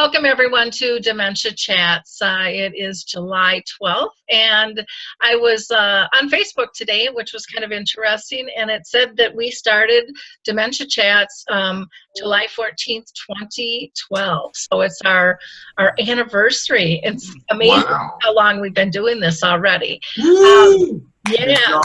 Welcome everyone to Dementia Chats. It is July 12th, and I was on Facebook today, which was kind of interesting, and it said that we started Dementia Chats July 14th, 2012. So it's our anniversary. It's amazing how long we've been doing this already. Yeah.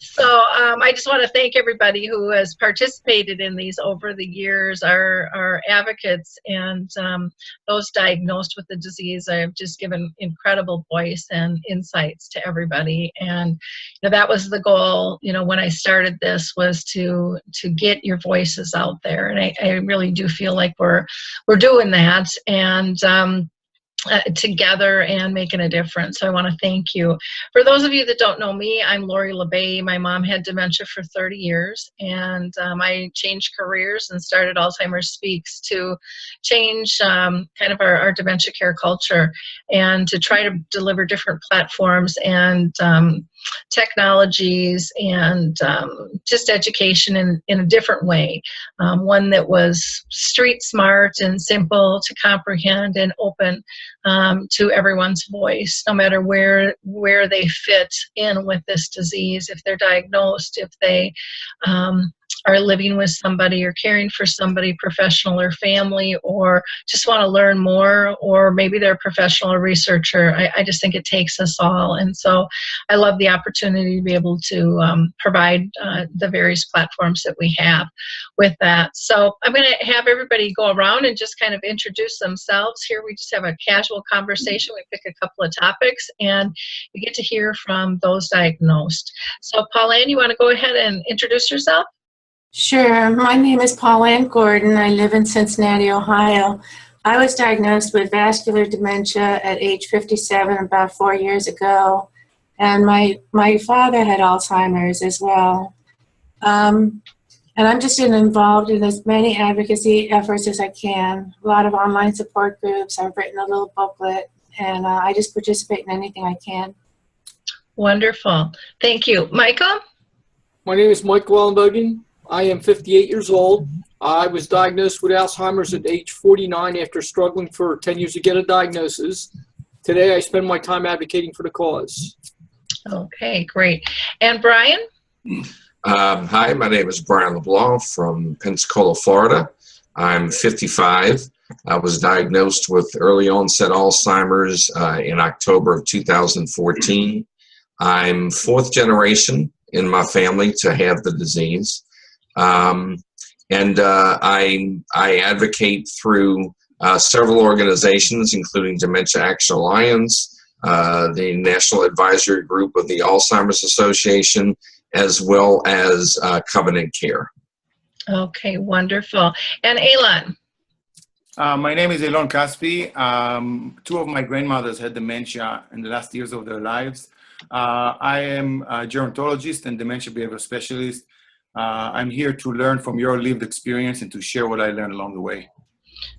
So I just want to thank everybody who has participated in these over the years, our advocates and those diagnosed with the disease. I've just given incredible voice and insights to everybody. And that was the goal, when I started this, was to get your voices out there. And I really do feel like we're doing that. And together and making a difference. So I want to thank you. For those of you that don't know me, I'm Lori LeBlanc. My mom had dementia for 30 years, and I changed careers and started Alzheimer's Speaks to change kind of our dementia care culture and to try to deliver different platforms and technologies and just education in a different way. One that was street smart and simple to comprehend and open to everyone's voice, no matter where they fit in with this disease, if they're diagnosed, if they are living with somebody or caring for somebody, professional or family, or just want to learn more, or maybe they're a professional or researcher. I just think it takes us all. And so I love the opportunity to be able to provide the various platforms that we have with that. So I'm going to have everybody go around and just kind of introduce themselves. Here we just have a casual conversation. We pick a couple of topics and you get to hear from those diagnosed. So Paulan, you want to go ahead and introduce yourself? Sure. My name is Paulan Gordon. I live in Cincinnati, Ohio. I was diagnosed with vascular dementia at age 57 about 4 years ago, and my father had Alzheimer's as well. And I'm just involved in as many advocacy efforts as I can. A lot of online support groups. I've written a little booklet, and I just participate in anything I can. Wonderful. Thank you. Michael? My name is Michael Ellenbogen. I am 58 years old. I was diagnosed with Alzheimer's at age 49 after struggling for 10 years to get a diagnosis. Today, I spend my time advocating for the cause. Okay, great. And Brian? Hi, my name is Brian LeBlanc from Pensacola, Florida. I'm 55. I was diagnosed with early onset Alzheimer's in October of 2014. I'm fourth generation in my family to have the disease. I advocate through several organizations, including Dementia Action Alliance, the National Advisory Group of the Alzheimer's Association, as well as Covenant Care. Okay, wonderful. And Eilon? My name is Eilon Caspit. Two of my grandmothers had dementia in the last years of their lives. I am a gerontologist and dementia behavior specialist. I'm here to learn from your lived experience and to share what I learned along the way.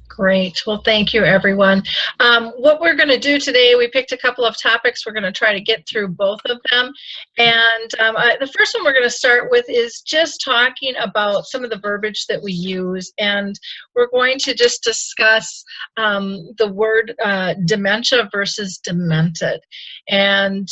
Great. Well, thank you, everyone. What we're going to do today, we picked a couple of topics. We're going to try to get through both of them. And the first one we're going to start with is just talking about some of the verbiage that we use. And we're going to just discuss the word dementia versus demented, and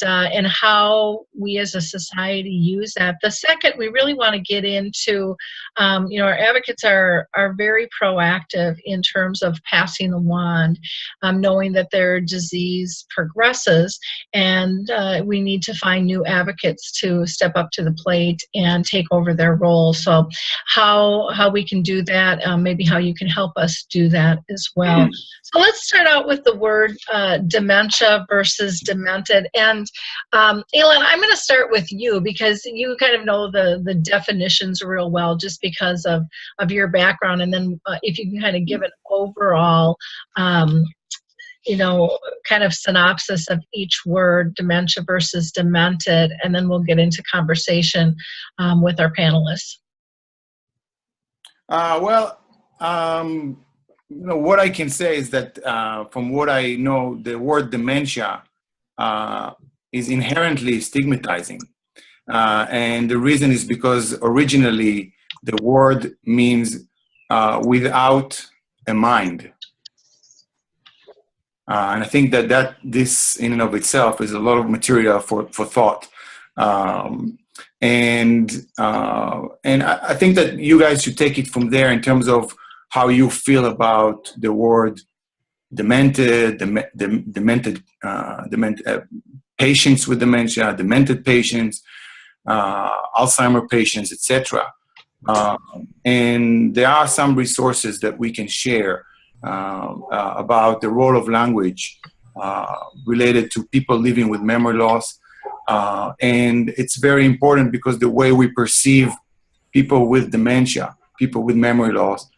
how we as a society use that. The second, we really want to get into, our advocates are very proactive in terms of passing the wand, knowing that their disease progresses, and we need to find new advocates to step up to the plate and take over their role. So how we can do that, maybe how you can help us do that as well. So let's start out with the word dementia versus demented. And Eilon, I'm going to start with you because you kind of know the definitions real well just because of your background. And then if you can kind of give an overall kind of synopsis of each word, dementia versus demented, and then we'll get into conversation with our panelists. What I can say is that from what I know, the word dementia is inherently stigmatizing. And the reason is because originally the word means without a mind. And I think that this in and of itself is a lot of material for thought. And I think that you guys should take it from there in terms of how you feel about the word demented, demented patients with dementia, demented patients, Alzheimer patients, etc. And there are some resources that we can share about the role of language related to people living with memory loss. And it's very important because the way we perceive people with dementia, people with memory loss,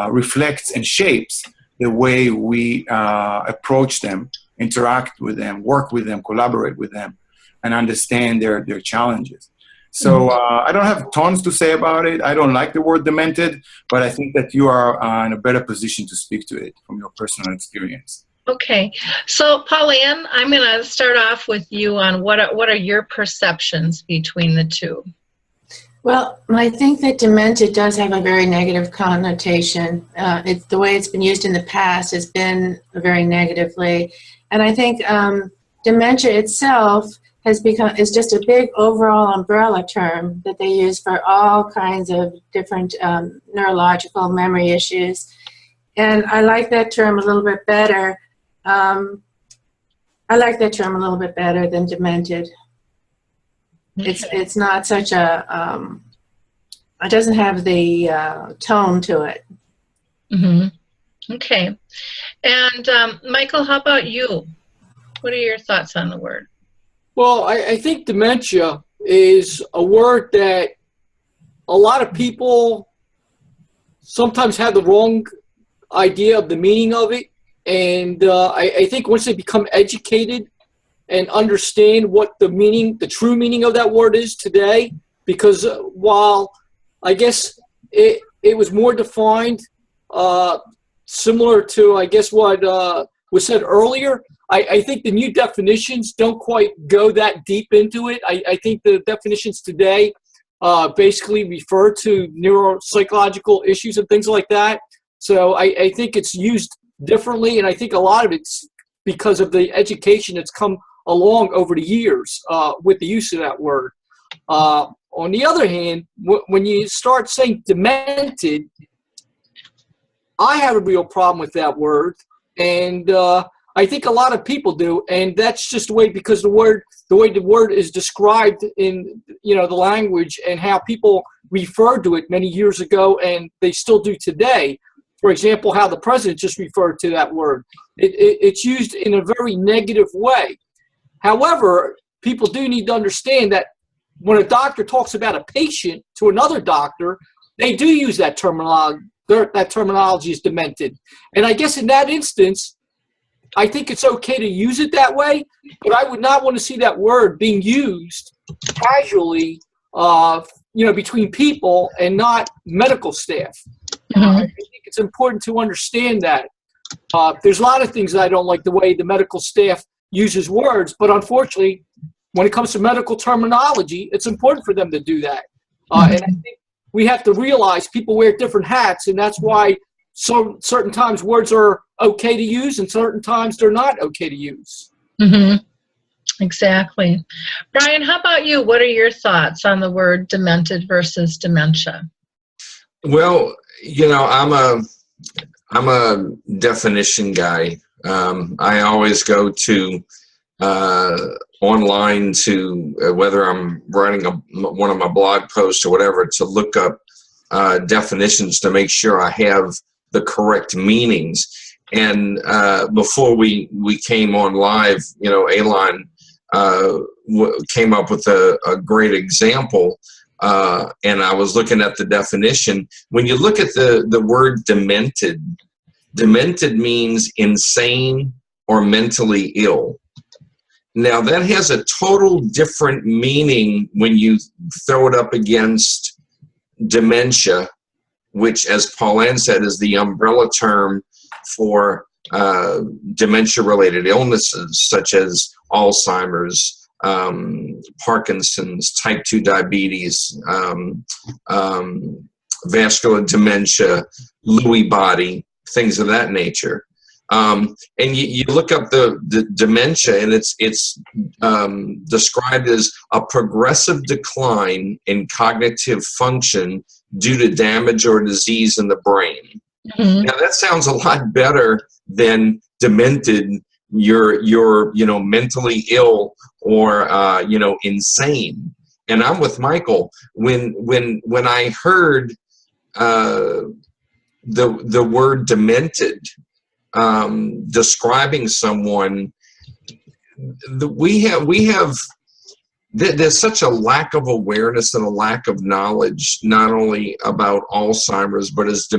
reflects and shapes the way we approach them, interact with them, work with them, collaborate with them, and understand their challenges. So I don't have tons to say about it. I don't like the word demented, but I think that you are in a better position to speak to it from your personal experience. Okay, so Paulan, I'm going to start off with you on what are your perceptions between the two? Well, I think that dementia does have a very negative connotation. It's the way it's been used in the past has been very negatively, and I think dementia itself is just a big overall umbrella term that they use for all kinds of different neurological memory issues, and I like that term a little bit better. I like that term a little bit better than demented. It's not such a, it doesn't have the tone to it. Mm-hmm. Okay. And Michael, how about you? What are your thoughts on the word? Well, I think dementia is a word that a lot of people sometimes have the wrong idea of the meaning of it. And I think once they become educated and understand what the true meaning of that word is today, because while I guess it was more defined, similar to, I guess, what was said earlier, I think the new definitions don't quite go that deep into it. I think the definitions today basically refer to neuropsychological issues and things like that. So I think it's used differently, and I think a lot of it's because of the education that's come along over the years with the use of that word. On the other hand, when you start saying demented, I have a real problem with that word, and I think a lot of people do, and that's just the way, because the way the word is described in the language and how people referred to it many years ago, and they still do today. For example, how the president just referred to that word. It's used in a very negative way. However, people do need to understand that when a doctor talks about a patient to another doctor, they do use that terminology. That terminology is demented. And I guess in that instance, I think it's okay to use it that way, but I would not want to see that word being used casually, between people and not medical staff. Mm-hmm. I think it's important to understand that. There's a lot of things that I don't like the way the medical staff uses words, but unfortunately, when it comes to medical terminology, it's important for them to do that. And I think we have to realize people wear different hats, and that's why certain times words are okay to use and certain times they're not okay to use. Mm-hmm. Exactly. Brian, how about you? What are your thoughts on the word demented versus dementia? Well, I'm a definition guy. I always go to online to whether I'm writing one of my blog posts or whatever, to look up definitions to make sure I have the correct meanings. And before we came on live, Eilon came up with a great example. And I was looking at the definition. When you look at the word demented, demented means insane or mentally ill. Now that has a total different meaning when you throw it up against dementia, which, as Paulan said, is the umbrella term for dementia-related illnesses such as Alzheimer's, Parkinson's, type 2 diabetes, vascular dementia, Lewy body, things of that nature. And you look up the dementia, and it's described as a progressive decline in cognitive function due to damage or disease in the brain. Mm-hmm. Now that sounds a lot better than demented. You're mentally ill or insane. And I'm with Michael when I heard the word demented describing someone. There's such a lack of awareness and a lack of knowledge, not only about Alzheimer's, but as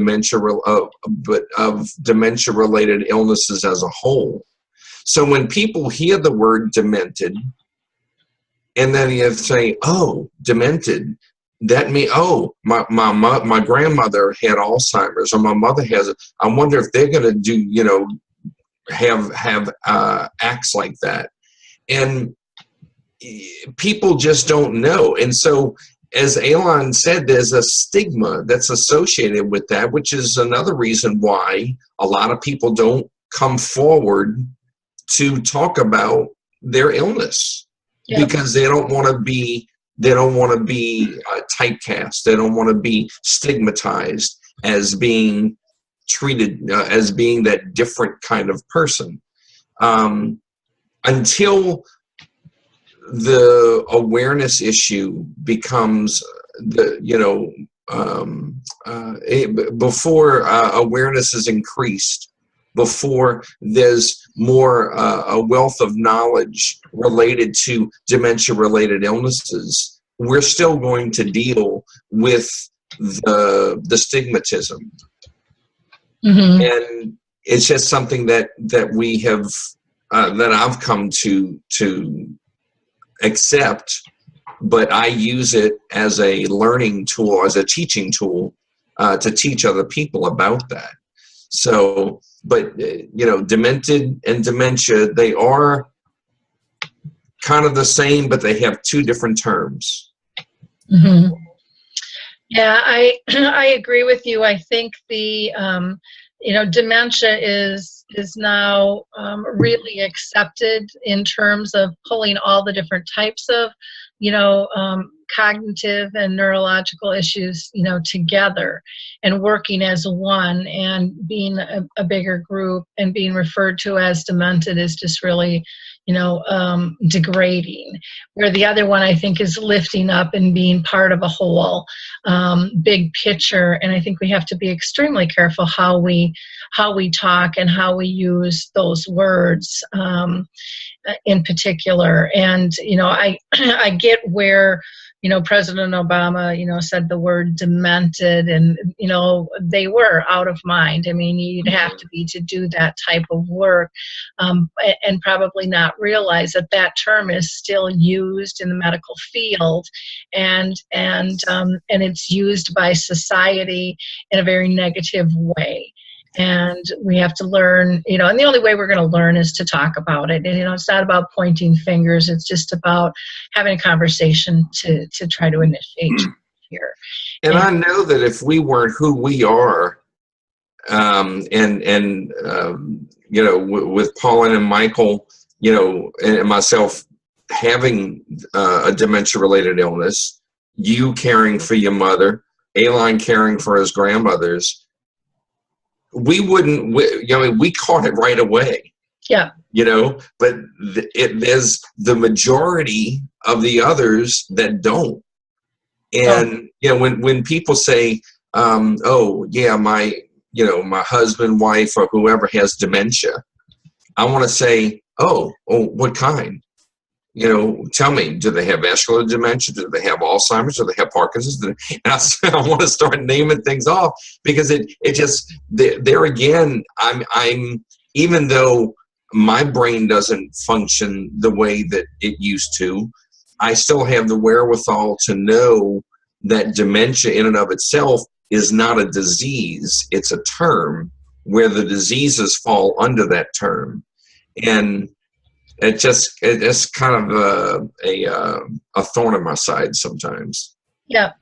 of dementia-related illnesses as a whole. So when people hear the word demented, and then you say, "Oh, demented," that means, "Oh, my grandmother had Alzheimer's, or my mother has it. I wonder if they're going to do, have acts like that." And people just don't know. And so, as Eilon said, there's a stigma that's associated with that, which is another reason why a lot of people don't come forward to talk about their illness. Yep. Because they don't want to be typecast. They don't want to be stigmatized as being treated as being that different kind of person. Until the awareness issue becomes before awareness is increased, before there's more a wealth of knowledge related to dementia-related illnesses, we're still going to deal with the stigmatism. Mm-hmm. And it's just something that we have that I've come to accept, but I use it as a learning tool, as a teaching tool, to teach other people about that. So, but demented and dementia, they are kind of the same, but they have two different terms. Mm-hmm. Yeah, I agree with you. I think the dementia is now really accepted in terms of pulling all the different types of cognitive and neurological issues together and working as one, and being a bigger group and being referred to as demented is just really degrading, where the other one I think is lifting up and being part of a whole big picture. And I think we have to be extremely careful how we talk and how we use those words in particular. And I get where President Obama said the word demented, and they were out of mind. I mean, you'd have to be to do that type of work, and probably not realize that term is still used in the medical field, and it's used by society in a very negative way. And we have to learn, and the only way we're going to learn is to talk about it. And, it's not about pointing fingers. It's just about having a conversation to try to initiate here. And I know that if we weren't who we are, with Paulan and Michael, and myself having a dementia-related illness, you caring for your mother, Eilon caring for his grandmothers, we wouldn't, we caught it right away. Yeah. But there's the majority of the others that don't. And, when people say, oh, yeah, my husband, wife, or whoever has dementia, I want to say, oh, what kind? Tell me, do they have vascular dementia? Do they have Alzheimer's? Do they have Parkinson's? And I want to start naming things off, because it just, there again, I'm even though my brain doesn't function the way that it used to, I still have the wherewithal to know that dementia in and of itself is not a disease. It's a term where the diseases fall under that term. And it's kind of a thorn in my side sometimes. Yeah.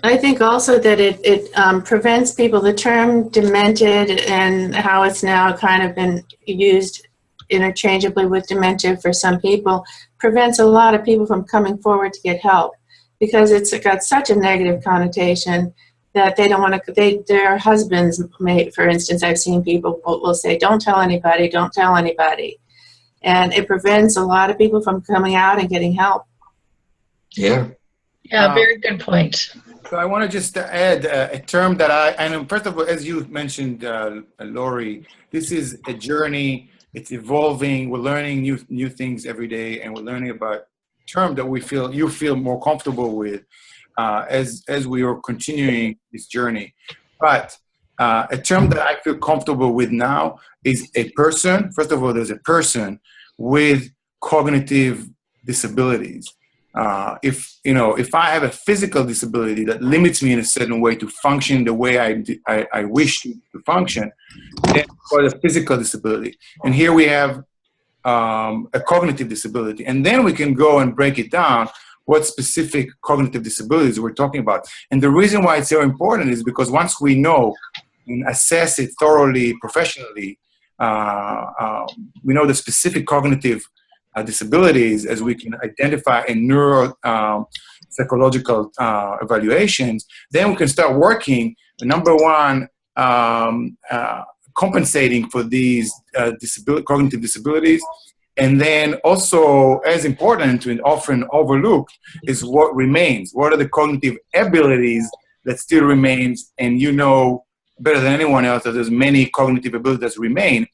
I think also that it prevents people, the term demented and how it's now kind of been used interchangeably with dementia for some people, prevents a lot of people from coming forward to get help, because it's got such a negative connotation that they don't want to, their husbands may, for instance, I've seen people will say, don't tell anybody, don't tell anybody. And it prevents a lot of people from coming out and getting help. Yeah. Yeah, very good point. So I want to just add a term that and first of all, as you mentioned, Lori, this is a journey. It's evolving. We're learning new things every day, and we're learning about a term that you feel more comfortable with as we are continuing this journey. But a term that I feel comfortable with now is a person. First of all, there's a person with cognitive disabilities. If I have a physical disability that limits me in a certain way to function the way I wish to function, then for the physical disability. And here we have a cognitive disability. And then we can go and break it down what specific cognitive disabilities we're talking about. And the reason why it's so important is because once we know and assess it thoroughly, professionally, we know the specific cognitive disabilities, as we can identify in neuro psychological evaluations, then we can start working, number one, compensating for these cognitive disabilities. And then also, as important and often overlooked, is what remains. What are the cognitive abilities that still remains? And you know better than anyone else that there's many cognitive abilities that remain.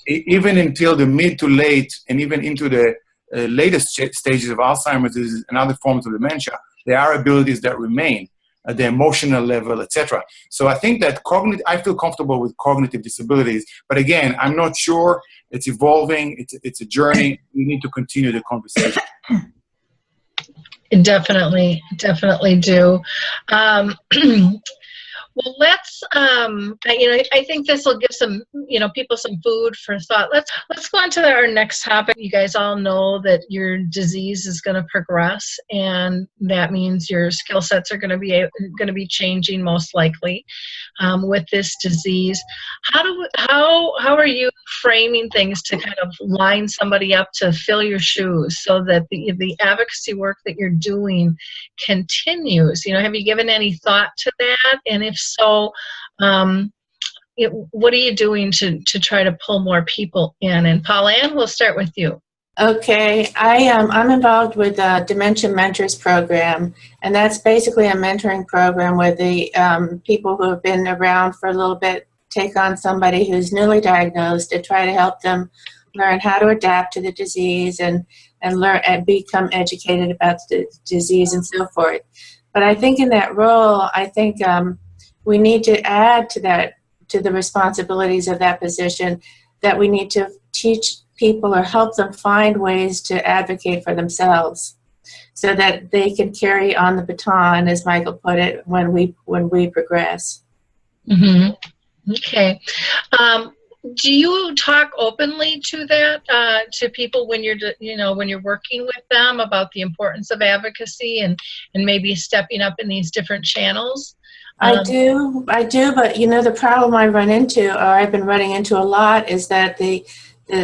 Even until the mid to late, and even into the latest stages of Alzheimer's disease and other forms of dementia, there are abilities that remain at the emotional level, etc. So I think that I feel comfortable with cognitive disabilities, but again, I'm not sure. It's evolving. It's a journey. We need to continue the conversation. Definitely do. Well, let's, I think this will give some, people some food for thought. Let's go on to our next topic. You guys all know that your disease is going to progress, and that means your skill sets are going to be changing most likely with this disease. How are you framing things to kind of line somebody up to fill your shoes so that the advocacy work that you're doing continues? Have you given any thought to that? And if so, what are you doing to try to pull more people in? And Paulan, we'll start with you. Okay, I'm involved with the Dementia Mentors program, and that's basically a mentoring program where the people who have been around for a little bit take on somebody who's newly diagnosed to try to help them learn how to adapt to the disease and learn and become educated about the disease and so forth. But I think in that role, we need to add to that, to the responsibilities of that position, that we need to teach people or help them find ways to advocate for themselves so that they can carry on the baton, as Michael put it, when we progress. Mm-hmm. Okay. Do you talk openly to that, to people when you're working with them about the importance of advocacy and maybe stepping up in these different channels? I do, but the problem I run into, or I've been running into a lot, is that the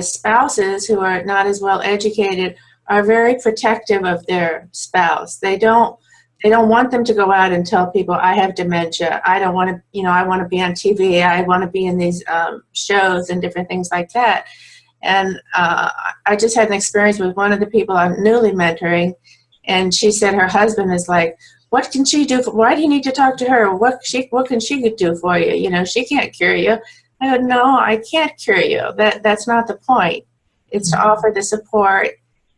spouses who are not as well educated are very protective of their spouse. They don't want them to go out and tell people, I have dementia. I don't want to, I want to be on TV. I want to be in these shows and different things like that. And I just had an experience with one of the people I'm newly mentoring, and she said her husband is like, what can she do? Why do you need to talk to her? What can she do for you? She can't cure you. I go, no, I can't cure you. That's not the point. It's to offer the support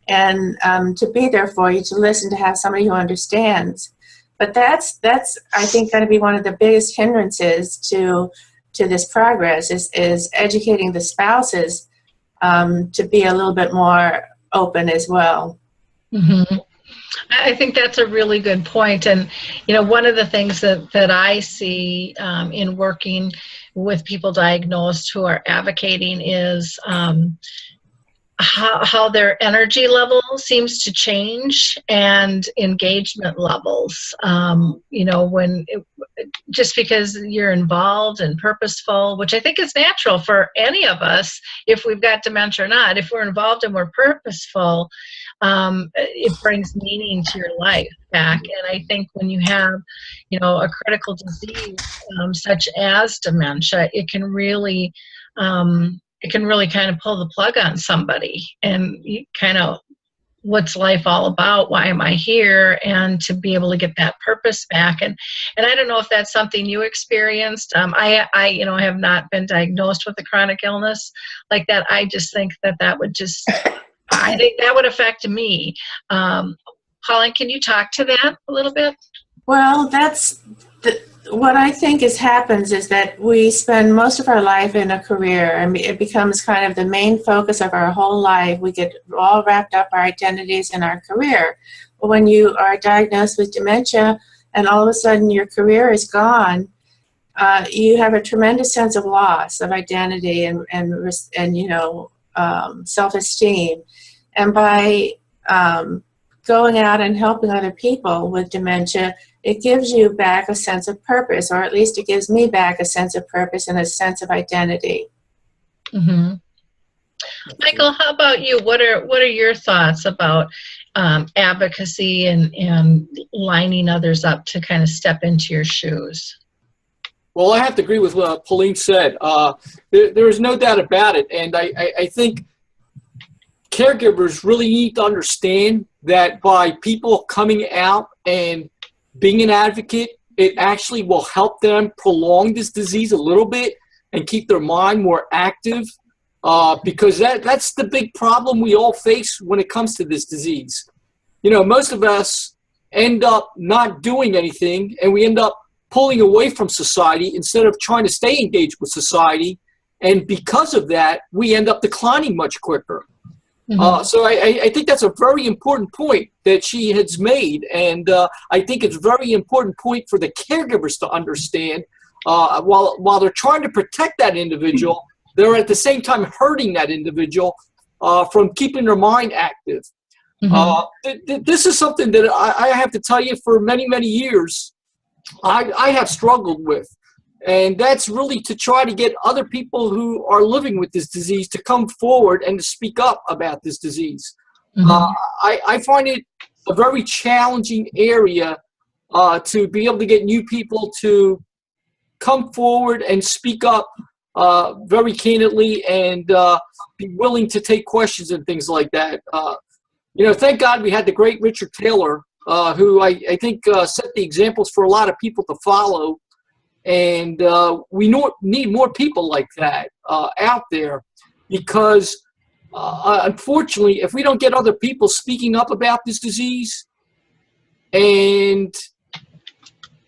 and to be there for you, to listen, to have somebody who understands. But that's I think going to be one of the biggest hindrances to this progress is educating the spouses to be a little bit more open as well. Mm-hmm. I think that's a really good point. And, one of the things that I see in working with people diagnosed who are advocating is how their energy level seems to change and engagement levels. You know, just because you're involved and purposeful, which I think is natural for any of us, if we've got dementia or not. If we're involved and we're purposeful, it brings meaning to your life back. And I think when you have, you know, a critical disease such as dementia, it can really kind of pull the plug on somebody, and you kind of, what's life all about? Why am I here? And to be able to get that purpose back. And I don't know if that's something you experienced. I you know, have not been diagnosed with a chronic illness like that. I just think that would just, I think that would affect me. Paulan, can you talk to that a little bit? Well, what I think happens is that we spend most of our life in a career, and it becomes kind of the main focus of our whole life. We get all wrapped up, our identities in our career. But when you are diagnosed with dementia and all of a sudden your career is gone, you have a tremendous sense of loss of identity and you know, self-esteem. And by going out and helping other people with dementia, it gives you back a sense of purpose, or at least it gives me back a sense of purpose and a sense of identity. Mm-hmm. Michael, how about you? What are your thoughts about advocacy and lining others up to kind of step into your shoes? Well, I have to agree with what Pauline said. There is no doubt about it. And I think caregivers really need to understand that by people coming out and being an advocate, it actually will help them prolong this disease a little bit and keep their mind more active, because that's the big problem we all face when it comes to this disease. You know, most of us end up not doing anything, and we end up pulling away from society instead of trying to stay engaged with society. And because of that, we end up declining much quicker. Mm-hmm. So I think that's a very important point that she has made, and I think it's a very important point for the caregivers to understand. While they're trying to protect that individual, they're at the same time hurting that individual from keeping their mind active. Mm-hmm. This is something that I have to tell you, for many, many years, I have struggled with. And that's really to try to get other people who are living with this disease to come forward and to speak up about this disease. Mm-hmm. I find it a very challenging area to be able to get new people to come forward and speak up very candidly and be willing to take questions and things like that. You know, thank God we had the great Richard Taylor, who I think set the examples for a lot of people to follow. And we need more people like that out there, because unfortunately, if we don't get other people speaking up about this disease, and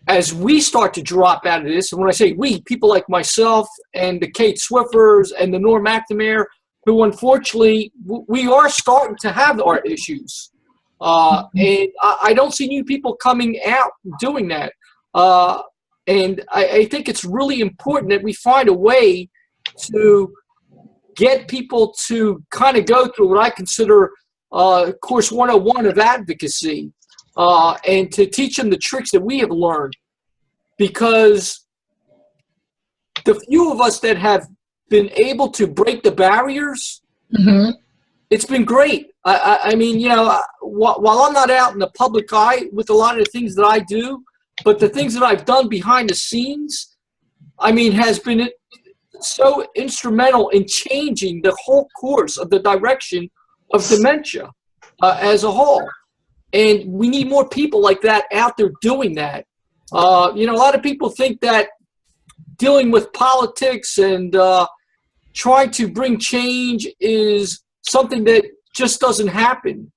as we start to drop out of this, and when I say we, people like myself and the Kate Swiffers and the Norm McNamara, who unfortunately we are starting to have our issues, and I don't see new people coming out doing that. And I think it's really important that we find a way to get people to kind of go through what I consider course 101 of advocacy, and to teach them the tricks that we have learned. Because the few of us that have been able to break the barriers, mm-hmm. It's been great. I mean, you know, while I'm not out in the public eye with a lot of the things that I do, but the things that I've done behind the scenes, I mean, has been so instrumental in changing the whole course of the direction of dementia as a whole. And we need more people like that out there doing that. You know, a lot of people think that dealing with politics and trying to bring change is something that just doesn't happen.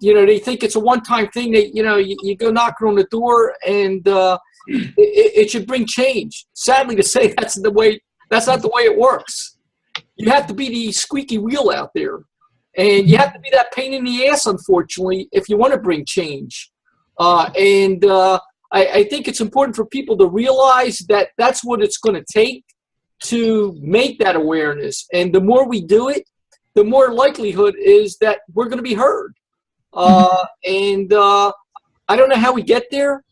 You know, they think it's a one-time thing that, you know, you go knocking on the door and it should bring change. Sadly to say, that's not the way it works. You have to be the squeaky wheel out there. And you have to be that pain in the ass, unfortunately, if you want to bring change. I think it's important for people to realize that that's what it's going to take to make that awareness. And the more we do it, the more likelihood is that we're going to be heard. And I don't know how we get there.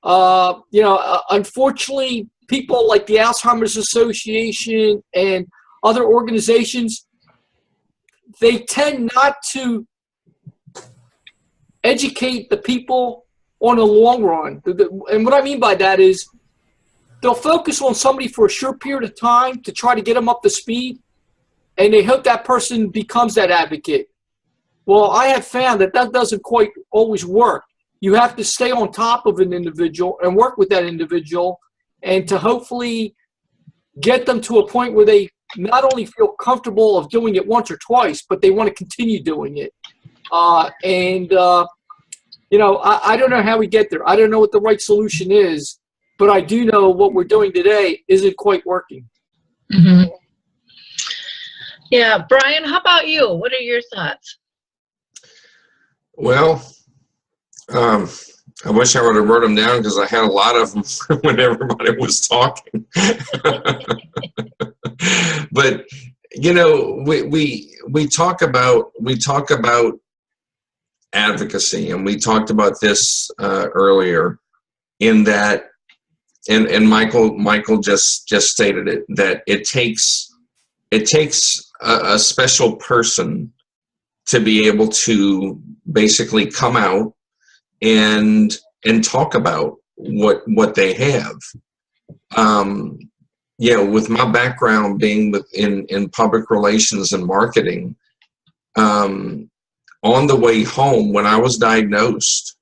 Unfortunately, people like the Alzheimer's Association and other organizations, they tend not to educate the people on the long run. And what I mean by that is they'll focus on somebody for a short period of time to try to get them up to speed, and they hope that person becomes that advocate. Well, I have found that that doesn't quite always work. You have to stay on top of an individual and work with that individual, and to hopefully get them to a point where they not only feel comfortable of doing it once or twice, but they want to continue doing it. I don't know how we get there. I don't know what the right solution is, but I do know what we're doing today isn't quite working. Mm-hmm. Yeah, Brian, how about you? What are your thoughts? Well, I wish I would have wrote them down because I had a lot of them when everybody was talking. But we talk about advocacy, and we talked about this earlier. In that, and Michael just stated it, that it takes a special person to be able to basically come out and talk about what they have. With my background being in public relations and marketing, on the way home when I was diagnosed,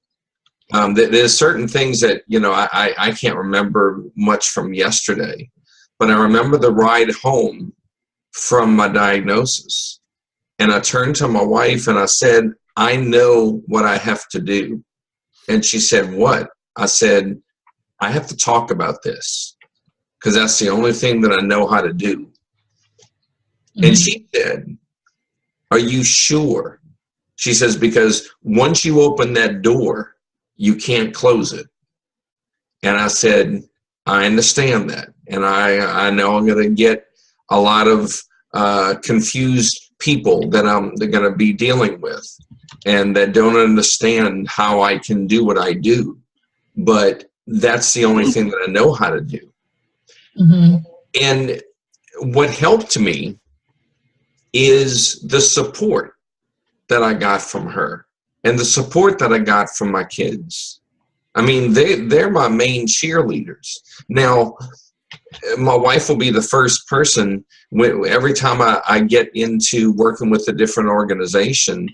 there's certain things that I can't remember much from yesterday, but I remember the ride home from my diagnosis, and I turned to my wife and I said, I know what I have to do. And she said, what? I said, I have to talk about this because that's the only thing that I know how to do. Mm-hmm. And she said, are you sure? She says, because once you open that door, you can't close it. And I said, I understand that. And I know I'm going to get a lot of confused people that I'm going to be dealing with and that don't understand how I can do what I do. But that's the only thing that I know how to do. Mm-hmm. And what helped me is the support that I got from her and the support that I got from my kids. I mean, they're my main cheerleaders. Now, my wife will be the first person, every time I get into working with a different organization,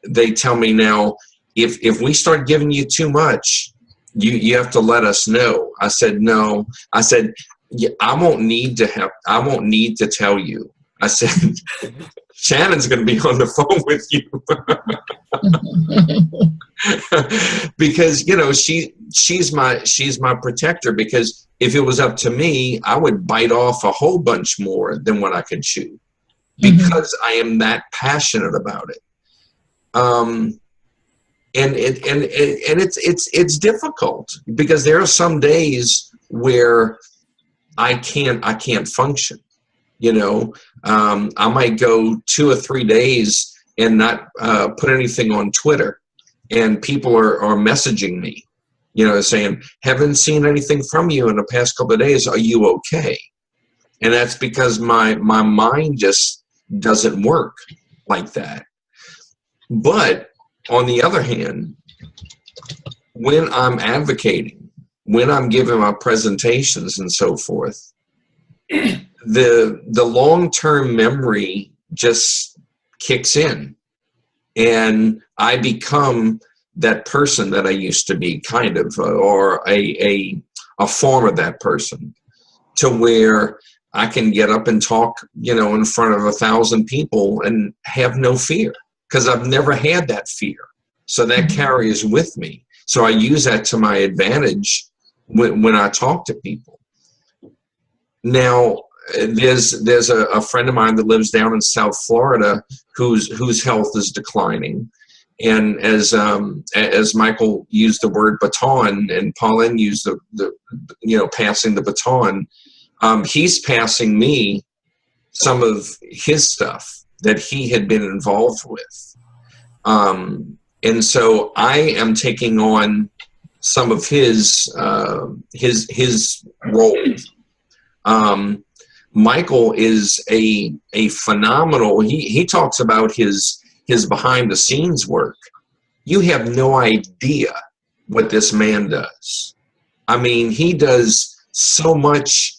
they tell me now, if we start giving you too much, you have to let us know. I said, no. I said, yeah, I won't need to tell you. I said, Shannon's going to be on the phone with you. Because, she's my protector, because if it was up to me, I would bite off a whole bunch more than what I could chew, because I am that passionate about it. And it's difficult because there are some days where I can't function. I might go 2 or 3 days and not put anything on Twitter, and people are messaging me, saying, haven't seen anything from you in the past couple of days. Are you okay? And that's because my mind just doesn't work like that. But on the other hand, when I'm advocating, when I'm giving my presentations and so forth, the long-term memory just kicks in, and I become that person that I used to be, kind of, or a form of that person, to where I can get up and talk, in front of 1,000 people and have no fear, because I've never had that fear. So that carries with me. So I use that to my advantage when I talk to people. Now, there's a friend of mine that lives down in South Florida whose health is declining, and as Michael used the word baton, and Paulan used the passing the baton, he's passing me some of his stuff that he had been involved with. And so I am taking on some of his roles. Michael is a phenomenal, he talks about his behind the scenes work. You have no idea what this man does. I mean, he does so much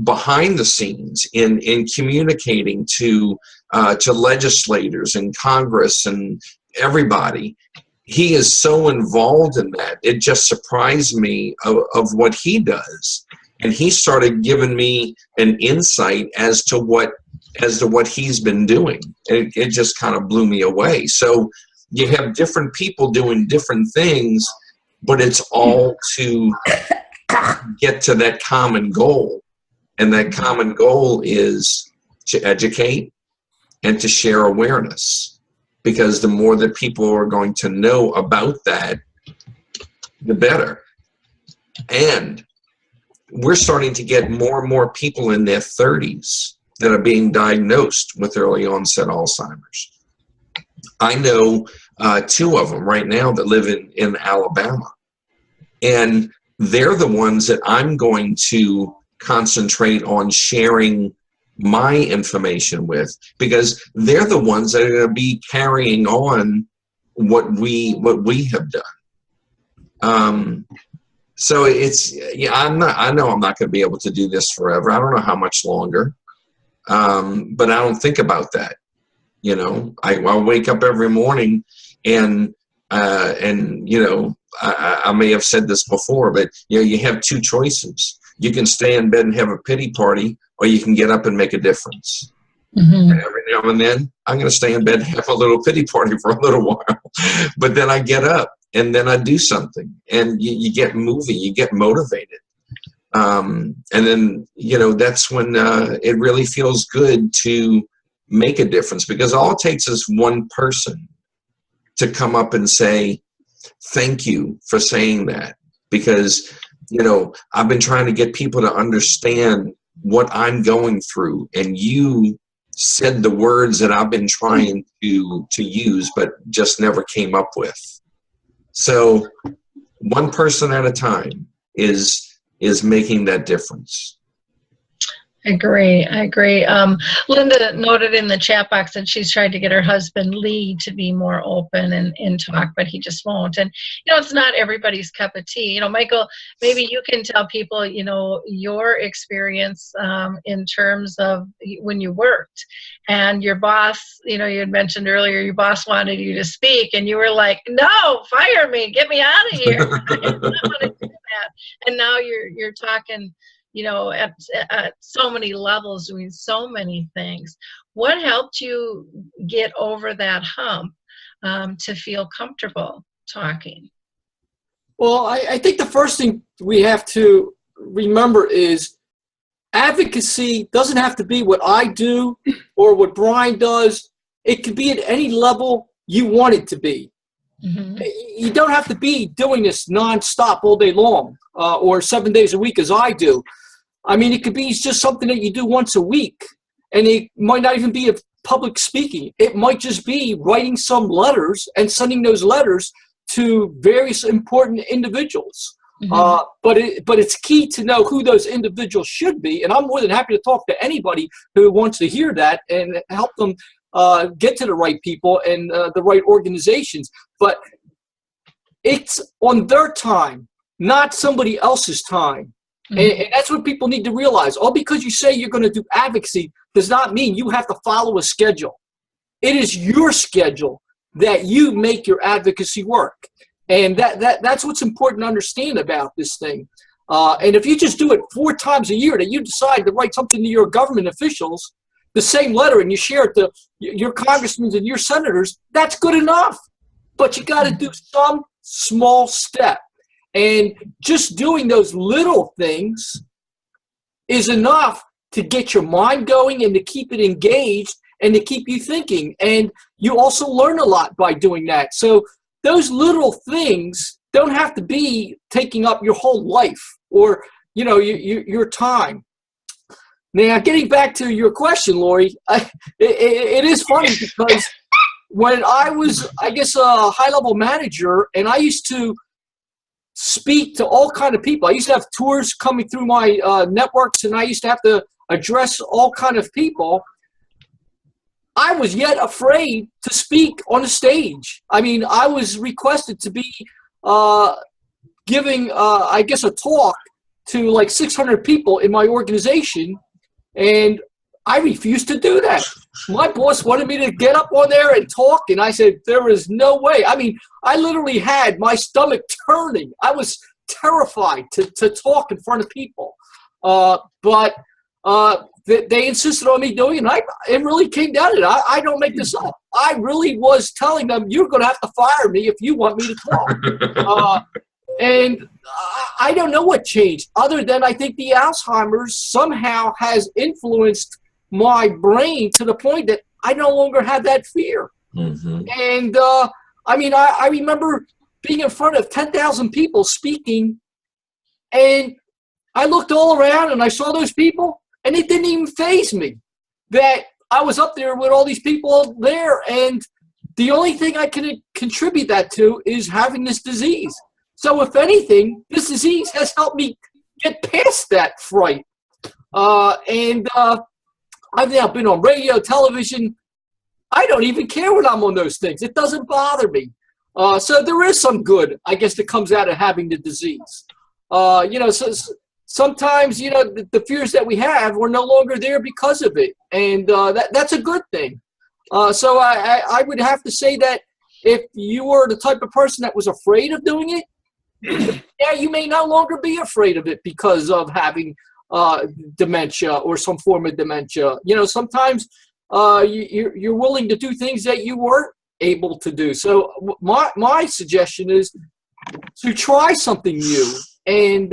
behind the scenes in communicating to legislators and Congress and everybody. He is so involved in that. It just surprised me of what he does. And he started giving me an insight as to what he's been doing. It just kind of blew me away. So you have different people doing different things, but it's all to get to that common goal. And that common goal is to educate and to share awareness. Because the more that people are going to know about that, the better. And we're starting to get more and more people in their 30s that are being diagnosed with early onset Alzheimer's. I know 2 of them right now that live in Alabama. And they're the ones that I'm going to concentrate on sharing my information with, because they're the ones that are going to be carrying on what we have done. So it's, yeah, I know I'm not going to be able to do this forever. I don't know how much longer, but I don't think about that. You know, I'll wake up every morning and you know, I may have said this before, but you know, you have 2 choices. You can stay in bed and have a pity party, or you can get up and make a difference. Mm-hmm. And every now and then, I'm going to stay in bed and have a little pity party for a little while. But then I get up and then I do something, and you get moving, you get motivated. And then, you know, that's when it really feels good to make a difference, because all it takes is one person to come up and say, thank you for saying that. Because, you know, I've been trying to get people to understand what I'm going through, and you said the words that I've been trying to use, but just never came up with. So one person at a time is making that difference. I agree. Linda noted in the chat box that she's tried to get her husband Lee to be more open and talk, but he just won't. And, you know, it's not everybody's cup of tea. You know, Michael, maybe you can tell people, you know, your experience in terms of when you worked and your boss, you know, you had mentioned earlier, your boss wanted you to speak and you were like, no, fire me, get me out of here. I don't want to do that. And now you're talking, you know, at so many levels, doing so many things. What helped you get over that hump to feel comfortable talking? Well, I think the first thing we have to remember is advocacy doesn't have to be what I do or what Brian does. It can be at any level you want it to be. Mm-hmm. You don't have to be doing this nonstop all day long or 7 days a week as I do. I mean, it could be just something that you do once a week, and it might not even be a public speaking. It might just be writing some letters and sending those letters to various important individuals. Mm-hmm. But it's key to know who those individuals should be, and I'm more than happy to talk to anybody who wants to hear that and help them get to the right people and the right organizations. But it's on their time, not somebody else's time. Mm-hmm. And that's what people need to realize. All because you say you're going to do advocacy does not mean you have to follow a schedule. It is your schedule that you make your advocacy work. And that's what's important to understand about this thing. And if you just do it 4 times a year, that you decide to write something to your government officials, the same letter, and you share it to your congressmen and your senators, that's good enough. But you got to do some small step. And just doing those little things is enough to get your mind going and to keep it engaged and to keep you thinking. And you also learn a lot by doing that. So those little things don't have to be taking up your whole life or, you know, your time. Now, getting back to your question, Lori, it is funny because when I was, I guess, a high-level manager, and I used to speak to all kind of people. I used to have tours coming through my networks, and I used to have to address all kind of people. I was yet afraid to speak on a stage. I mean, I was requested to be giving, I guess, a talk to like 600 people in my organization, and I refused to do that. My boss wanted me to get up on there and talk, and I said, there is no way. I mean, I literally had my stomach turning. I was terrified to talk in front of people. But they insisted on me doing it, and it really came down to it. I don't make this up. I really was telling them, you're going to have to fire me if you want me to talk. And I don't know what changed, other than I think the Alzheimer's somehow has influenced my brain to the point that I no longer have that fear. Mm-hmm. And I mean, I remember being in front of 10,000 people speaking, and I looked all around and I saw those people, and it didn't even faze me that I was up there with all these people there. And the only thing I can contribute that to is having this disease. So if anything, this disease has helped me get past that fright. And I've now been on radio, television. I don't even care when I'm on those things. It doesn't bother me. So there is some good, I guess, that comes out of having the disease. You know, so sometimes, you know, the fears that we have, we're no longer there because of it. And that's a good thing. So I would have to say that if you were the type of person that was afraid of doing it, yeah, you may no longer be afraid of it because of having dementia or some form of dementia. You know, sometimes you're willing to do things that you weren't able to do. So my suggestion is to try something new. And,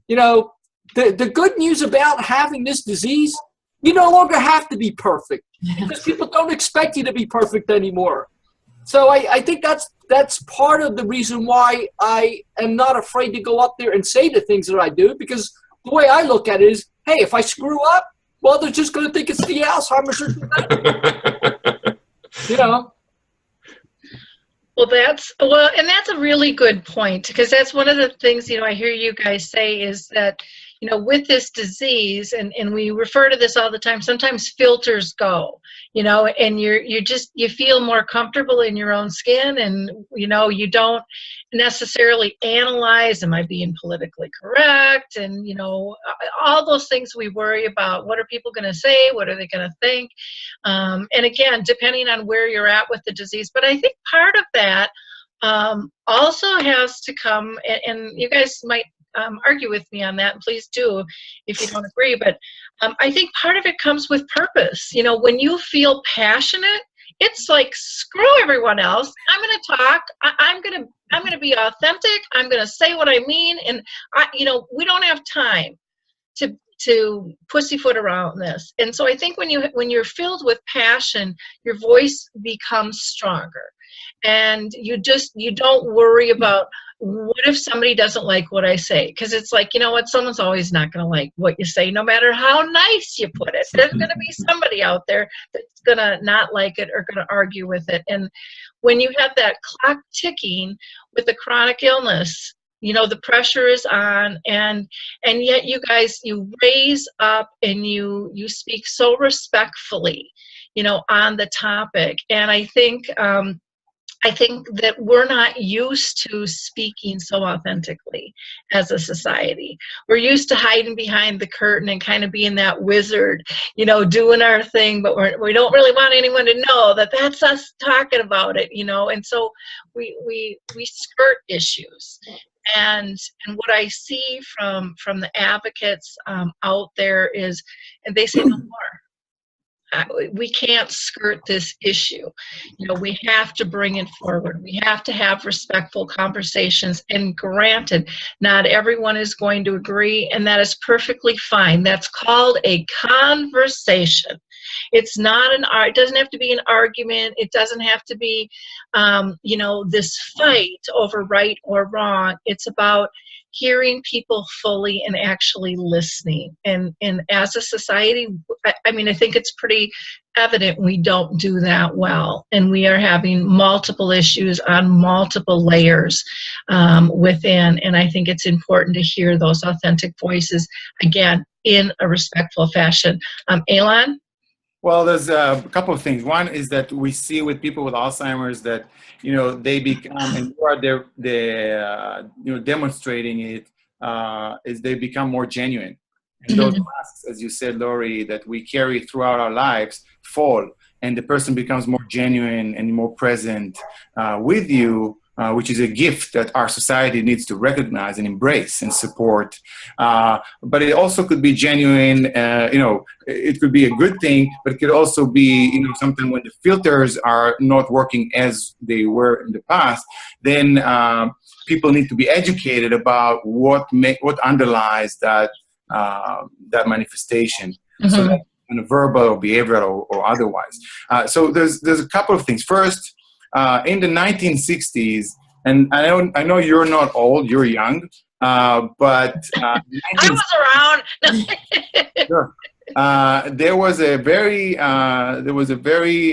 you know, the good news about having this disease, you no longer have to be perfect because people don't expect you to be perfect anymore. So I think that's part of the reason why I am not afraid to go up there and say the things that I do, because the way I look at it is, hey, if I screw up, well, they're just going to think it's the Alzheimer's or dementia. You know? Well, and that's a really good point, because that's one of the things, you know, I hear you guys say is that, you know, with this disease, and we refer to this all the time, sometimes filters go, you know, and you feel more comfortable in your own skin, and, you know, you don't necessarily analyze, am I being politically correct? And, you know, all those things we worry about. What are people going to say? What are they going to think? And again, depending on where you're at with the disease. But I think part of that also has to come, and you guys might argue with me on that, and please do if you don't agree, but I think part of it comes with purpose. You know, when you feel passionate, it's like, screw everyone else. I'm going to talk. I'm going to be authentic. I'm going to say what I mean. And you know, we don't have time to pussyfoot around this. And so I think when you're filled with passion, your voice becomes stronger, and you don't worry about, what if somebody doesn't like what I say? Because it's like, you know what, someone's always not going to like what you say, no matter how nice you put it. There's going to be somebody out there that's going to not like it or going to argue with it. And when you have that clock ticking with a chronic illness, you know, the pressure is on, and yet you guys, you raise up and you speak so respectfully, you know, on the topic. And I think that we're not used to speaking so authentically as a society. We're used to hiding behind the curtain and kind of being that wizard, you know, doing our thing, but we don't really want anyone to know that that's us talking about it, you know. And so we skirt issues. And what I see from the advocates out there is, and they say no more. We can't skirt this issue. You know, we have to bring it forward. We have to have respectful conversations. And granted, not everyone is going to agree, and that is perfectly fine. That's called a conversation. It's not it doesn't have to be an argument. It doesn't have to be, you know, this fight over right or wrong. It's about, hearing people fully and actually listening. And as a society, I mean, I think it's pretty evident we don't do that well. And we are having multiple issues on multiple layers within. And I think it's important to hear those authentic voices, again, in a respectful fashion. Eilon? Well, there's a couple of things. One is that we see with people with Alzheimer's that, they become, and you are demonstrating it, is they become more genuine. And those masks, as you said, Lori, that we carry throughout our lives fall, and the person becomes more genuine and more present with you, which is a gift that our society needs to recognize and embrace and support. But it also could be genuine, it could be a good thing, but it could also be, something when the filters are not working as they were in the past, then people need to be educated about what underlies that manifestation. So that in a verbal or behavioral or otherwise. So there's a couple of things. First, in the 1960s, and I know you're not old, you're young, but I was around. Sure. There was a very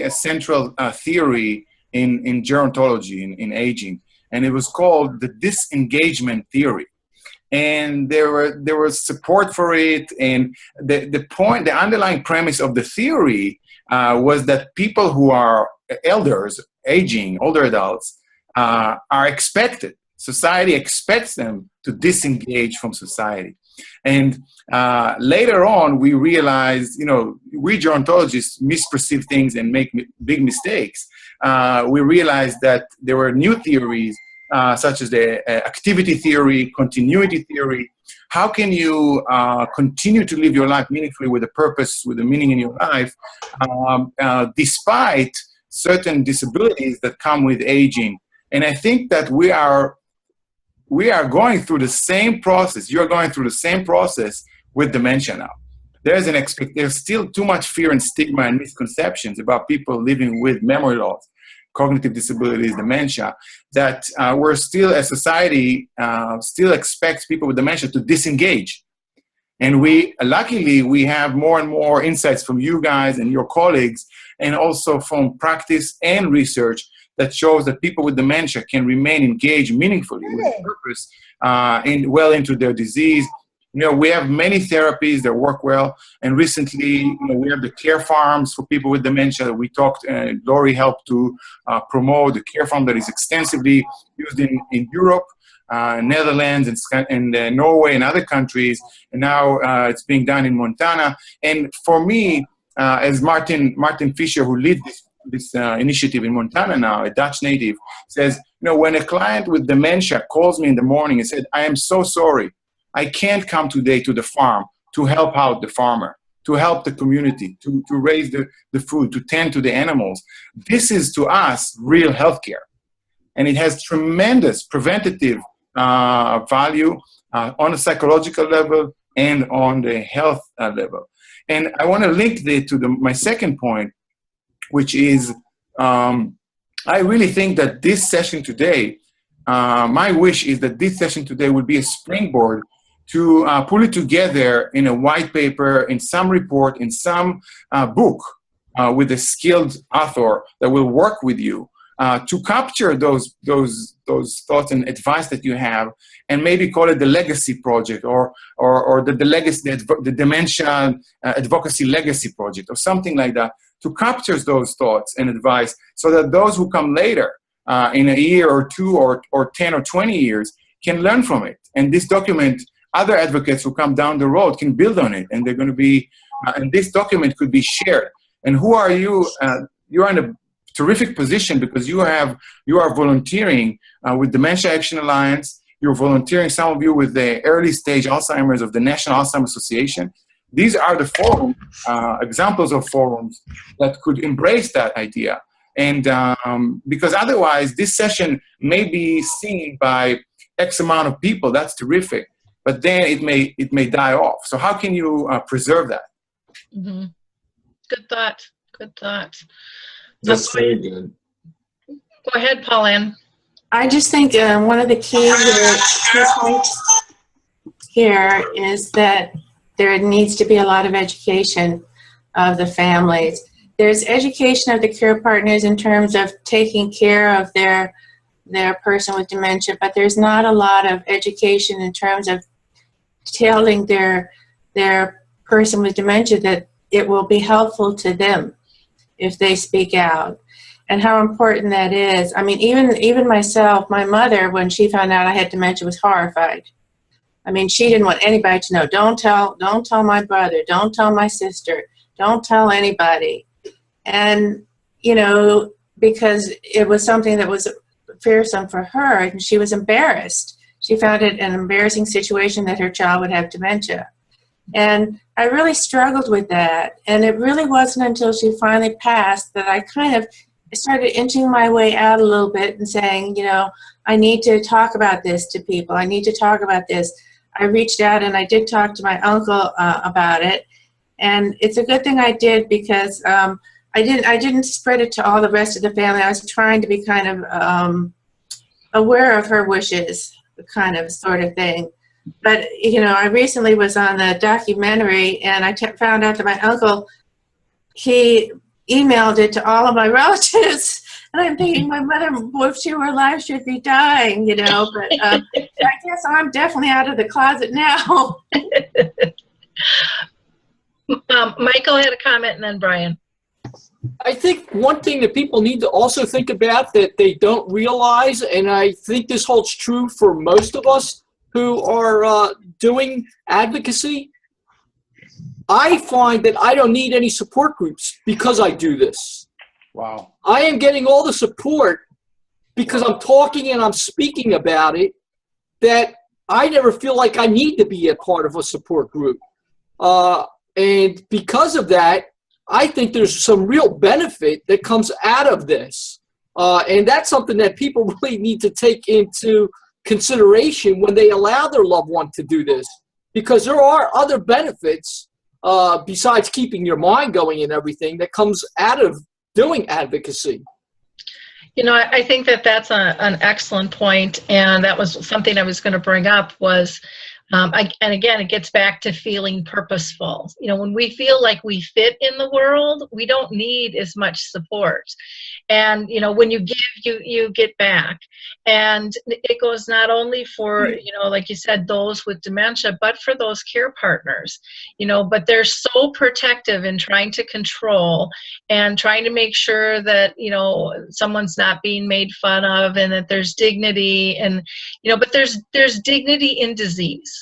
central theory in gerontology, in aging, and it was called the disengagement theory. And there was support for it, and the underlying premise of the theory was that people who are elders, aging, older adults, are expected. Society expects them to disengage from society. And later on, we realized, we gerontologists misperceive things and make big mistakes. We realized that there were new theories, such as the activity theory, continuity theory. How can you continue to live your life meaningfully with a purpose, with a meaning in your life, despite certain disabilities that come with aging? And I think that we are going through the same process. You're going through the same process with dementia now. There's still too much fear and stigma and misconceptions about people living with memory loss, cognitive disabilities, dementia, that we're still, as society, still expects people with dementia to disengage. And luckily, we have more and more insights from you guys and your colleagues, and also from practice and research that shows that people with dementia can remain engaged meaningfully with purpose well into their disease. We have many therapies that work well, and recently, we have the care farms for people with dementia. We talked, Lori helped to promote the care farm that is extensively used in Europe, Netherlands, and Norway, and other countries. And now it's being done in Montana. And for me, as Martin Fisher, who leads this initiative in Montana now, a Dutch native, says, when a client with dementia calls me in the morning and said, "I am so sorry, I can't come today to the farm to help out the farmer, to help the community, to raise the food, to tend to the animals." This is, to us, real healthcare. And it has tremendous preventative value on a psychological level and on the health level. And I want to link my second point, which is I really think that this session today, my wish is that this session today would be a springboard to pull it together in a white paper, in some report, in some book with a skilled author that will work with you to capture those thoughts and advice that you have, and maybe call it the legacy project or the dementia advocacy legacy project or something like that, to capture those thoughts and advice so that those who come later in a year or two or 10 or 20 years can learn from it. And this document, other advocates who come down the road can build on it, and they're going to be, and this document could be shared. And who are you? You're in a terrific position because you are volunteering with Dementia Action Alliance. You're volunteering, some of you, with the early stage Alzheimer's of the National Alzheimer's Association. These are the forums, examples of forums that could embrace that idea. And because otherwise, this session may be seen by X amount of people. That's terrific. But then it may die off. So how can you preserve that? Mm-hmm. Good thought. Good thought. That's very good. Go ahead, Paulan. I just think one of the key points here is that there needs to be a lot of education of the families. There's education of the care partners in terms of taking care of their person with dementia, but there's not a lot of education in terms of telling their person with dementia that it will be helpful to them if they speak out, and how important that is. I mean, even myself, my mother, when she found out I had dementia, was horrified. I mean, she didn't want anybody to know. Don't tell my brother, don't tell my sister, don't tell anybody. And, you know, because it was something that was fearsome for her, and she was embarrassed. She found it an embarrassing situation that her child would have dementia. And I really struggled with that. And it really wasn't until she finally passed that I kind of started inching my way out a little bit and saying, you know, I need to talk about this to people. I need to talk about this. I reached out and I did talk to my uncle about it. And it's a good thing I did, because I didn't spread it to all the rest of the family. I was trying to be kind of aware of her wishes, kind of sort of thing. But, you know, I recently was on the documentary, and I found out that my uncle, he emailed it to all of my relatives. And I'm thinking, my mother, if she were alive, should be dying, you know. But I guess I'm definitely out of the closet now. Michael had a comment, and then Brian. I think one thing that people need to also think about that they don't realize, and I think this holds true for most of us who are doing advocacy, I find that I don't need any support groups because I do this. Wow. I am getting all the support because I'm talking and I'm speaking about it, that I never feel like I need to be a part of a support group. And because of that, I think there's some real benefit that comes out of this. And that's something that people really need to take into consideration when they allow their loved one to do this, because there are other benefits besides keeping your mind going and everything that comes out of doing advocacy. You know, I think that that's an excellent point, and that was something I was going to bring up was, and again, it gets back to feeling purposeful. You know, when we feel like we fit in the world, we don't need as much support. And, you know, when you give, you get back. And it goes not only for, you know, like you said, those with dementia, but for those care partners, you know, but they're so protective in trying to control and trying to make sure that, you know, someone's not being made fun of, and that there's dignity, and, you know, but there's dignity in disease.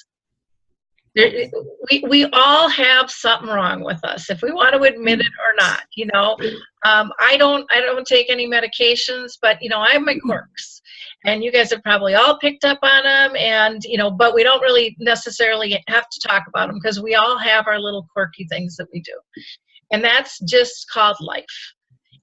We all have something wrong with us, if we want to admit it or not. You know, I don't take any medications, but, you know, I have my quirks, and you guys have probably all picked up on them, and, you know, but we don't really necessarily have to talk about them, because we all have our little quirky things that we do, and that's just called life.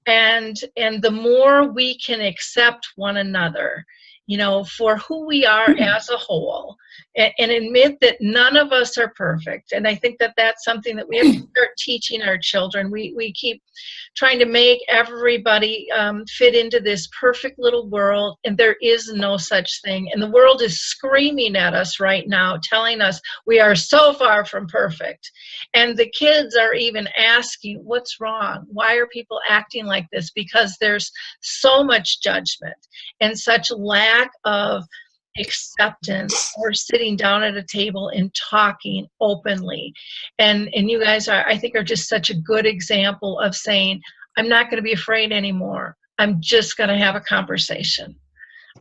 And the more we can accept one another, you know, for who we are as a whole, and admit that none of us are perfect. And I think that that's something that we have to start teaching our children. We keep trying to make everybody fit into this perfect little world, and there is no such thing. And the world is screaming at us right now, telling us we are so far from perfect. And the kids are even asking, what's wrong? Why are people acting like this? Because there's so much judgment and such lack of acceptance or sitting down at a table and talking openly. And you guys are, I think, are just such a good example of saying, I'm not going to be afraid anymore. I'm just going to have a conversation.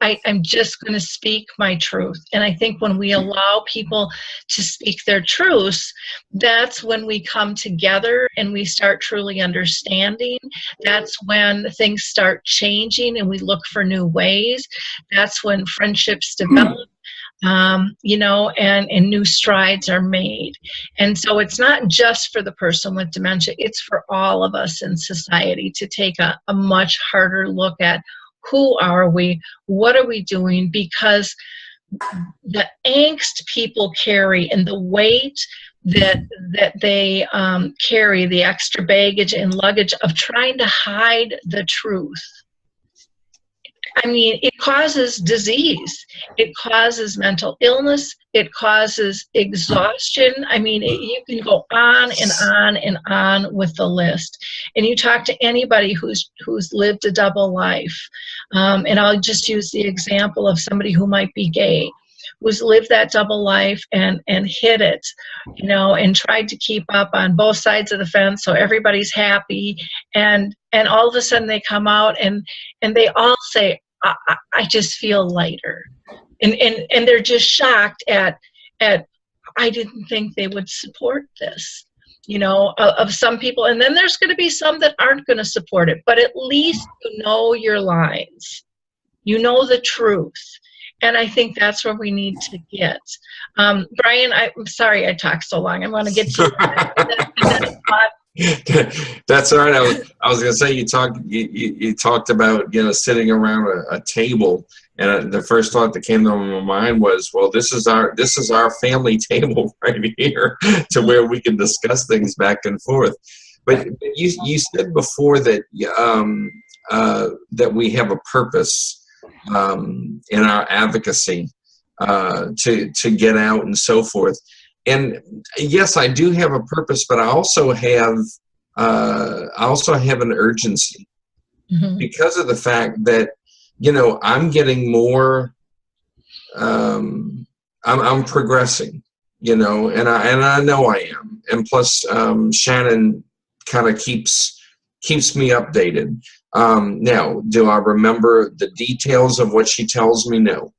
I'm just going to speak my truth. And I think when we allow people to speak their truths, that's when we come together and we start truly understanding. That's when things start changing and we look for new ways. That's when friendships develop. You know, and new strides are made. And so it's not just for the person with dementia, it's for all of us in society to take a much harder look at who are we, what are we doing, because the angst people carry and the weight that they carry, the extra baggage and luggage of trying to hide the truth. I mean, it causes disease. It causes mental illness. It causes exhaustion. I mean, you can go on and on and on with the list. And you talk to anybody who's lived a double life. And I'll just use the example of somebody who might be gay, who's lived that double life and hit it, you know, and tried to keep up on both sides of the fence so everybody's happy. And all of a sudden they come out and they all say, I just feel lighter. And they're just shocked at I didn't think they would support this, you know, of some people. And then there's going to be some that aren't going to support it, but at least you know your lines. You know the truth. And I think that's where we need to get. Brian, I'm sorry I talked so long. I want to get to That's all right. I was going to say you talked about, you know, sitting around a table, and the first thought that came to my mind was, well, this is our family table right here, to where we can discuss things back and forth. But you said before that that we have a purpose in our advocacy to get out and so forth. And yes, I do have a purpose, but I also have an urgency, because of the fact that, you know, I'm getting more. I'm progressing, you know, and I know I am. And plus, Shannon kind of keeps me updated. Now, do I remember the details of what she tells me? No.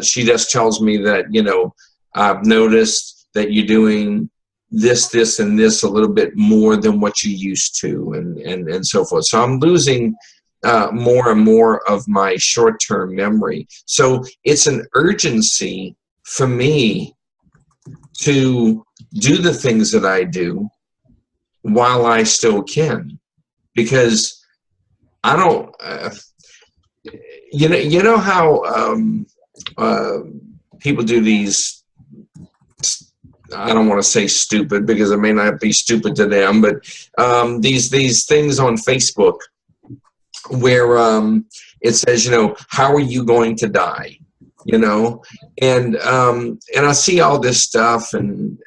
She just tells me that, you know, I've noticed that you're doing this, and this a little bit more than what you used to, and so forth. So I'm losing more and more of my short-term memory. So it's an urgency for me to do the things that I do while I still can, because I don't, you know how people do these, I don't want to say stupid because it may not be stupid to them, but these things on Facebook where it says, you know, how are you going to die? You know, and I see all this stuff, and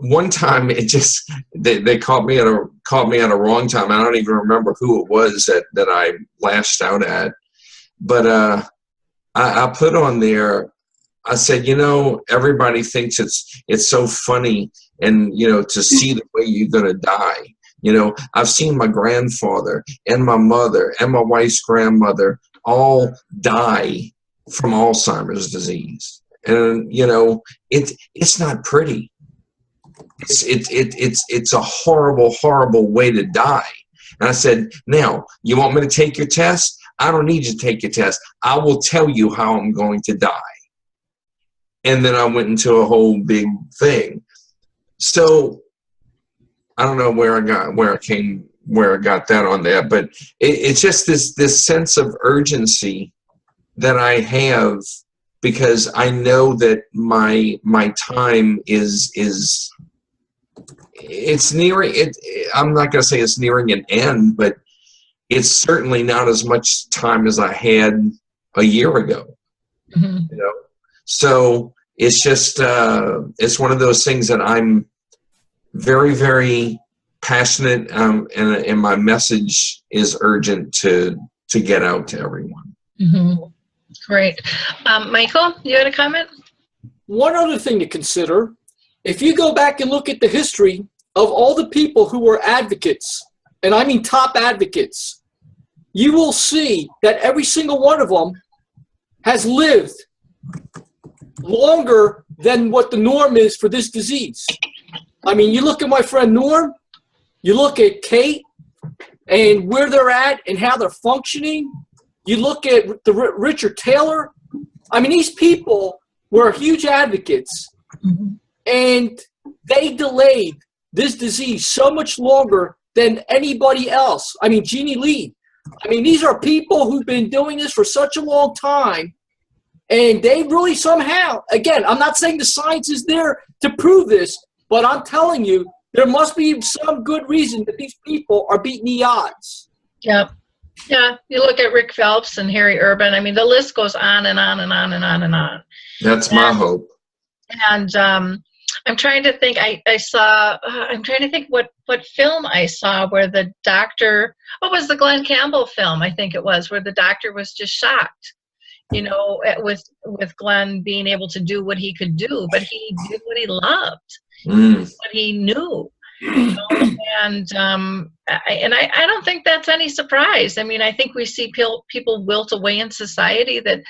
one time it just they caught me at a wrong time. I don't even remember who it was that I lashed out at, but I put on there, I said, you know, everybody thinks it's so funny, and, you know, to see the way you're gonna die. You know, I've seen my grandfather and my mother and my wife's grandmother all die from Alzheimer's disease, and, you know, it's not pretty. It's a horrible way to die. And I said, now, you want me to take your test? I don't need you to take your test. I will tell you how I'm going to die. And then I went into a whole big thing. So I don't know where I got that on there, but it's just this sense of urgency that I have, because I know that my time is it's nearing it. I'm not going to say it's nearing an end, but it's certainly not as much time as I had a year ago. You know, so it's just it's one of those things that I'm very, very passionate, and my message is urgent to get out to everyone. Great. Michael, you had a comment? One other thing to consider, if you go back and look at the history of all the people who were advocates, and I mean top advocates, you will see that every single one of them has lived longer than what the norm is for this disease. I mean, you look at my friend Norm, you look at Kate and where they're at and how they're functioning. You look at the Richard Taylor. I mean, these people were huge advocates, and they delayed this disease so much longer than anybody else. I mean, Jeannie Lee. I mean, these are people who've been doing this for such a long time, and they really somehow, again, I'm not saying the science is there to prove this, but I'm telling you, there must be some good reason that these people are beating the odds. Yep. Yeah, you look at Rick Phelps and Harry Urban. I mean, the list goes on and on and on and on and on. That's my hope. And I'm trying to think. I saw. I'm trying to think what film I saw where the doctor. Oh, it was the Glenn Campbell film? I think it was, where the doctor was just shocked. You know, with Glenn being able to do what he could do, but he did what he loved, what he knew. You know? And I don't think that's any surprise. I mean, I think we see people wilt away in society that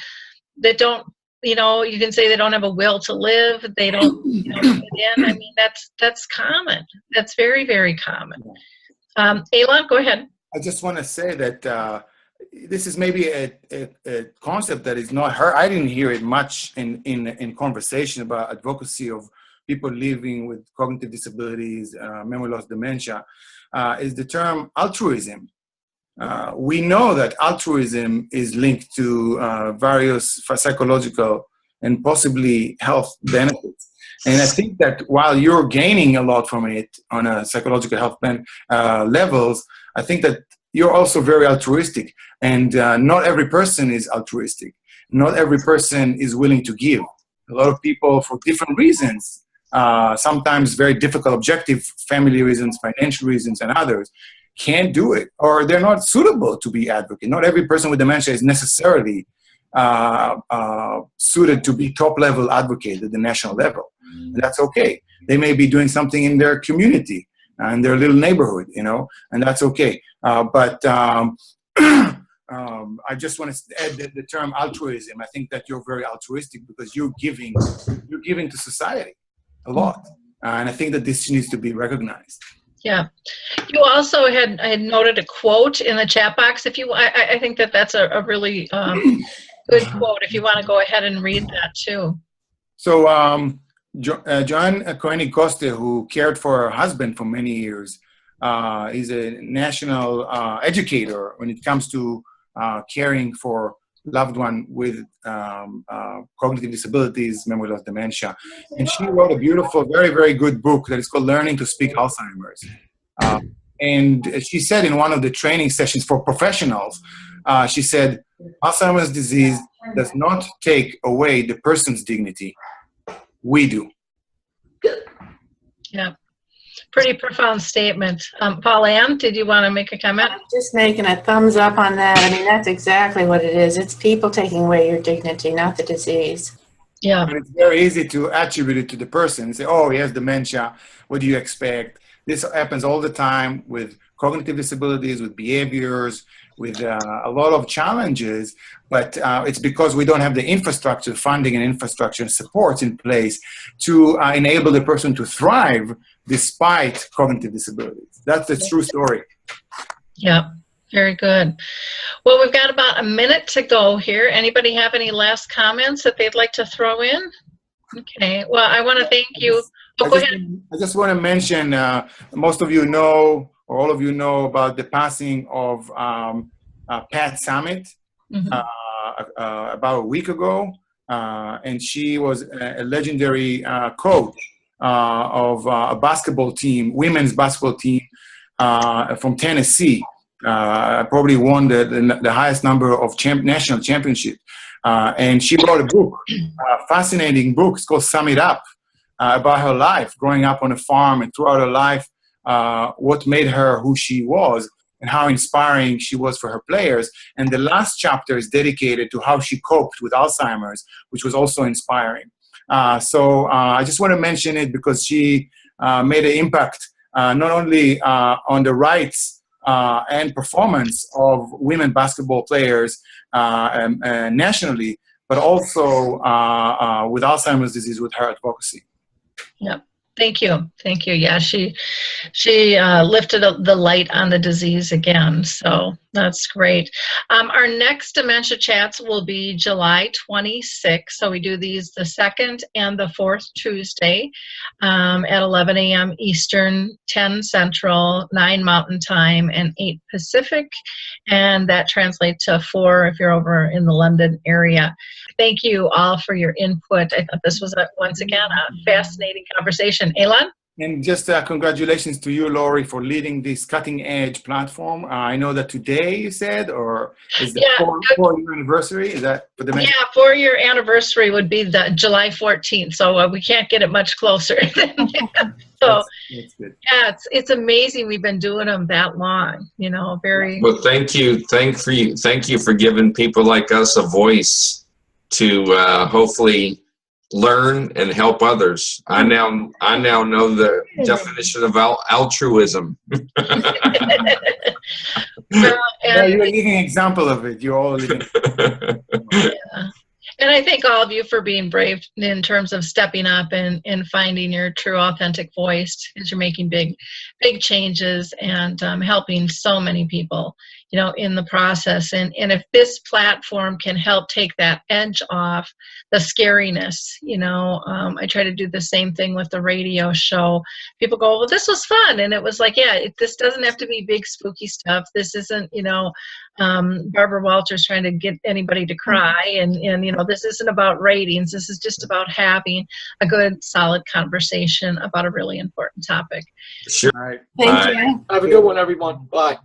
don't. You know, you can say they don't have a will to live. They don't, you know, fit in. I mean, that's common. That's very, very common. Eilon, go ahead. I just want to say that this is maybe a concept that is not heard. I didn't hear it much in conversation about advocacy of people living with cognitive disabilities, memory loss, dementia, is the term altruism. We know that altruism is linked to various psychological and possibly health benefits. And I think that while you're gaining a lot from it on a psychological health levels, I think that you're also very altruistic. And not every person is altruistic. Not every person is willing to give. A lot of people, for different reasons, sometimes very difficult objective, family reasons, financial reasons, and others, can't do it, or they're not suitable to be advocate. Not every person with dementia is necessarily suited to be top-level advocate at the national level. And that's okay. They may be doing something in their community, in their little neighborhood, you know, and that's okay. But I just want to add the term altruism. I think that you're very altruistic because you're giving to society a lot. And I think that this needs to be recognized. Yeah. You also had noted a quote in the chat box. If you, I think that's a really good quote. If you want to go ahead and read that too. So Joanne Koenig-Coste, who cared for her husband for many years, is a national educator when it comes to caring for loved one with cognitive disabilities, memory loss, dementia. And she wrote a beautiful, very, very good book that is called Learning to Speak Alzheimer's. And she said in one of the training sessions for professionals, she said, Alzheimer's disease does not take away the person's dignity. We do. Yeah. Pretty profound statement. Paulan, did you want to make a comment? I'm just making a thumbs up on that. I mean, that's exactly what it is. It's people taking away your dignity, not the disease. Yeah. And it's very easy to attribute it to the person and say, oh, he has dementia. What do you expect? This happens all the time with cognitive disabilities, with behaviors, with a lot of challenges. But it's because we don't have the infrastructure, funding and infrastructure and supports in place to enable the person to thrive despite cognitive disabilities. That's the true story. Yeah, very good. Well, we've got about a minute to go here. Anybody have any last comments that they'd like to throw in? Okay, well, I want to thank you. Oh, go ahead. I just want to mention, most of you know, or all of you know about the passing of Pat Summit about a week ago. And she was a legendary coach of a basketball team, women's basketball team from Tennessee. Probably won the highest number of national championships. And she wrote a book, a fascinating book. It's called Sum It Up, about her life, growing up on a farm and throughout her life, what made her who she was and how inspiring she was for her players. And the last chapter is dedicated to how she coped with Alzheimer's, which was also inspiring. So I just want to mention it because she made an impact not only on the rights and performance of women basketball players nationally, but also with Alzheimer's disease with her advocacy. Yep. Thank you. Thank you. Yeah, she lifted up the light on the disease again. So that's great. Our next Dementia Chats will be July 26th. So we do these the second and the fourth Tuesday at 11 a.m. Eastern, 10 Central, 9 Mountain Time, and 8 Pacific. And that translates to 4 if you're over in the London area. Thank you all for your input. I thought this was, once again, a fascinating conversation. Eilon? And just congratulations to you, Lori, for leading this cutting-edge platform. I know that today you said, or is the four-year anniversary? Is that for Dementia? Yeah, 4-year anniversary would be the July 14th, so we can't get it much closer than that. So, that's good. Yeah, it's amazing we've been doing them that long, you know, very. Well, thank you for giving people like us a voice to hopefully learn and help others. I now know the definition of altruism. You're a living example of it. You're all living. Yeah. And I thank all of you for being brave in terms of stepping up and finding your true, authentic voice as you're making big changes and helping so many people, you know, in the process. And if this platform can help take that edge off the scariness, you know, I try to do the same thing with the radio show. People go, well, this was fun. And it was like, yeah, this doesn't have to be big, spooky stuff. This isn't, you know, Barbara Walters trying to get anybody to cry. And, you know, this isn't about ratings. This is just about having a good, solid conversation about a really important topic. Sure. All right. Thank you. Have a good one, everyone. Bye.